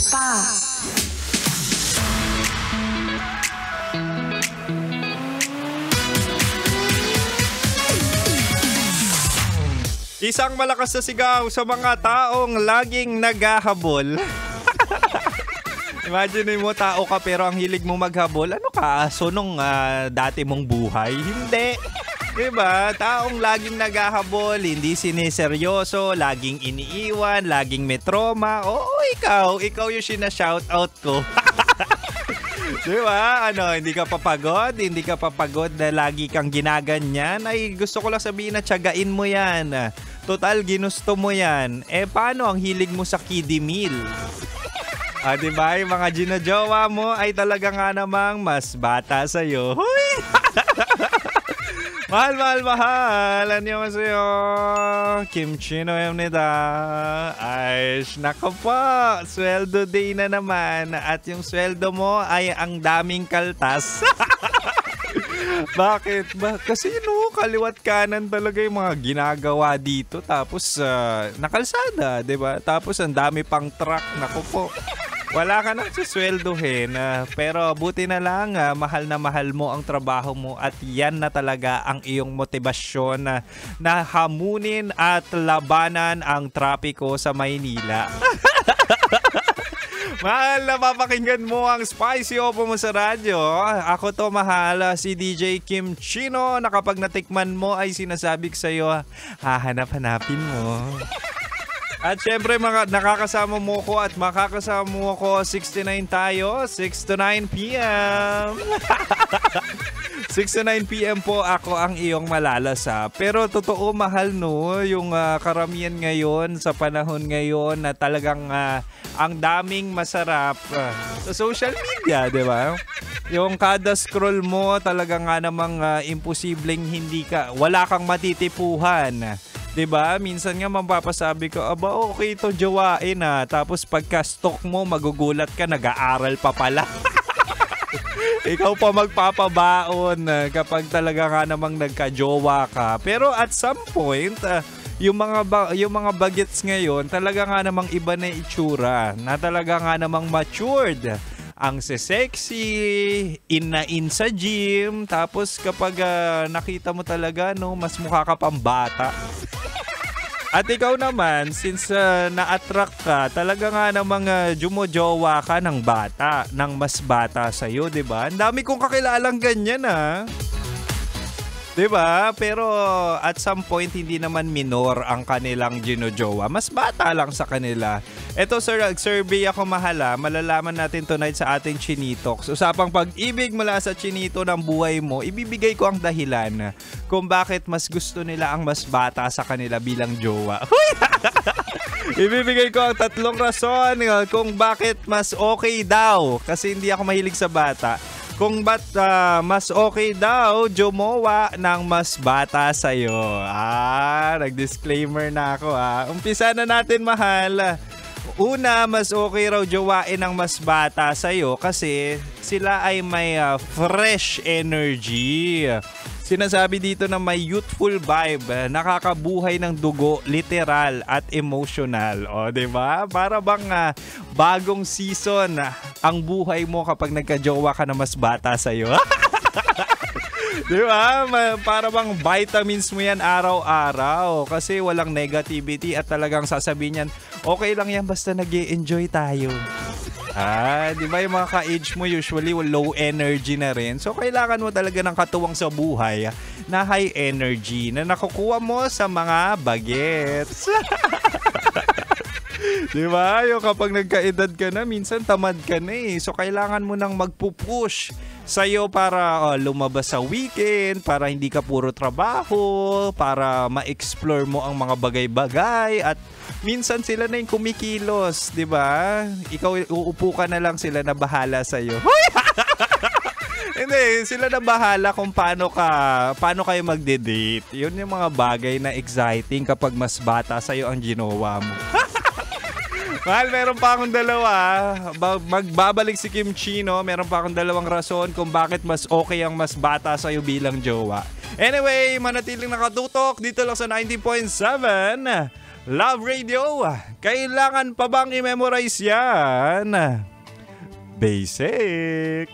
pa. Isang malakas na sigaw sa mga taong laging naghahabol. Imagine mo, tao ka pero ang hilig mo maghabol. Ano ka? Aso nung dati mong buhay? Hindi. Diba? Taong laging naghahabol, hindi siniseryoso, laging iniiwan, laging may trauma. Oo, ikaw yung sinashoutout ko. Diba? Hindi ka papagod? Hindi ka papagod na lagi kang ginaganyan? Ay, gusto ko lang sabihin na tiyagain mo yan. Total, ginusto mo yan. Paano ang hilig mo sa kiddie meal? Diba? Yung mga ginajowa mo ay talaga nga namang mas bata sa'yo. Huy! mahal. Annyeonghaseyo. Kimchino Emnida. Ay, nako po. Sweldo day na naman. At yung sweldo mo ay ang daming kaltas. Bakit ba? Kasi kaliwat kanan talaga yung mga ginagawa dito. Tapos nakalsada, 'di ba? Tapos ang dami pang truck. Naku po. Wala ka nang susweldohin. Pero buti na lang, mahal na mahal mo ang trabaho mo at yan na talaga ang iyong motibasyon na hamunin at labanan ang trapiko sa Maynila. Mahal na papakinggan mo ang Spicy Opo mo sa radyo. Ako to, mahal, si DJ Kim Chino, na kapag natikman mo ay sinasabi ko sa'yo, hahanap-hanapin mo. At syempre, nakakasama mo ko at makakasama mo ko 69 tayo, 6 to 9 p.m. 6 to 9 p.m. po ako ang iyong malalasa. Pero totoo, mahal, no, yung karamihan ngayon sa panahon ngayon na talagang ang daming masarap sa social media, di ba? Yung kada scroll mo talaga nga namang imposibleng wala kang matitipuhan. 'Di ba? Minsan nga mapapasabi ko, aba okay ito jowain tapos pagka-stalk mo magugulat ka, nag-aaral pa pala. Ikaw pa magpapabaon kapag talaga nga namang nagka-jowa ka. Pero at some point, yung mga bagets ngayon, talaga nga namang iba na itsura, na talaga nga namang matured. Ang sexy, in sa gym, tapos kapag nakita mo talaga, mas mukha ka pang bata. At ikaw naman, since na-attract ka, talaga nga namang jumojowa ka ng mas bata sa'yo, diba? Ang dami kong kakilalang ganyan, diba? Pero at some point, hindi naman minor ang kanilang ginojowa. Mas bata lang sa kanila. Eto, sir, survey ako, mahala. Malalaman natin tonight sa ating Chinitox. Usapang pag-ibig mula sa chinito ng buhay mo, ibibigay ko ang dahilan kung bakit mas gusto nila ang mas bata sa kanila bilang jowa. Ibibigay ko ang 3 rason kung bakit mas okay daw. Kasi hindi ako mahilig sa bata. Kung ba't mas okay daw jumowa ng mas bata sa'yo. Nag-disclaimer na ako. Umpisa na natin, mahal. Una, mas okay raw jowain ng mas bata sa'yo kasi sila ay may fresh energy. Sinasabi dito na may youthful vibe, nakakabuhay ng dugo, literal at emotional. O, diba? Para bang bagong season ang buhay mo kapag nagka-jowa ka na mas bata sa'yo. Diba? Para bang vitamins mo yan araw-araw kasi walang negativity at talagang sasabihin yan, okay lang yan basta nag-i-enjoy tayo. Diba yung mga ka-age mo usually low energy na rin. So kailangan mo talaga ng katuwang sa buhay na high energy na nakukuha mo sa mga bagets. Diba? Yung kapag nagkaedad ka na, minsan tamad ka na eh. So kailangan mo nang magpupush sa'yo para lumabas sa weekend, para hindi ka puro trabaho, para ma-explore mo ang mga bagay-bagay at minsan sila na yung kumikilos, di ba? Ikaw, uupo ka na lang, sila na bahala sa'yo. Hindi, sila na bahala kung paano kayo magde-date. Yun yung mga bagay na exciting kapag mas bata sa'yo ang ginawa mo. Mahal, meron pa akong dalawa. Magbabalik si Kim Chino. Meron pa akong 2 rason kung bakit mas okay ang mas bata sa'yo bilang jowa. Anyway, manatiling nakatutok dito lang sa 90.7 Love Radio, kailangan pa bang i-memorize yan? Basic.